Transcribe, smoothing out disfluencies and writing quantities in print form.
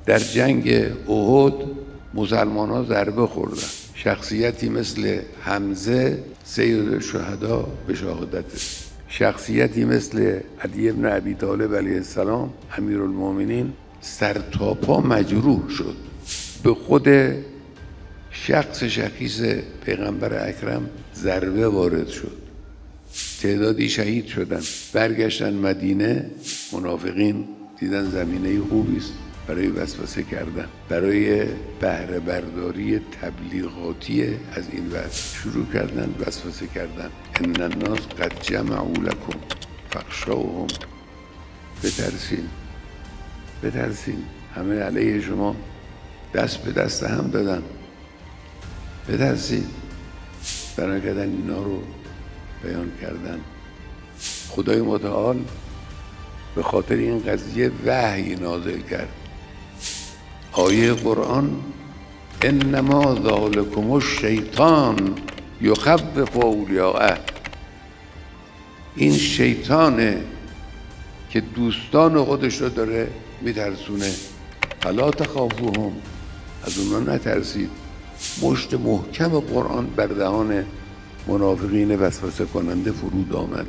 در جنگ احد مسلمان ها ضربه خوردن. شخصیتی مثل حمزه سید الشهدا به شهادته، شخصیتی مثل علی بن ابی طالب علیه السلام امیرالمومنین سرتاپا مجروح شد. به خود شخص شخیص پیغمبر اکرم ضربه وارد شد، تعدادی شهید شدن. برگشتن مدینه، منافقین دیدن زمینه خوبی است برای وسوسه کردن، برای بهره برداری تبلیغاتی از این وضع شروع کردن وسوسه کردن. ان الناس قد جمعوا لكم فاخشوهم، بترسین، همه علیه شما دست به دست هم دادن، بترسین. بنا کردن اینا رو بیان کردن. خدای متعال به خاطر این قضیه وحی نازل کرد. آیه قرآن انما ذالکم الشیطان یخوف اولیاءه، این شیطانه که دوستان خودش رو داره میترسونه. فلا تخافوهم، از اونا نترسید. مشت محکم قرآن بر دهان منافقین وسوسه کننده فرود آمد.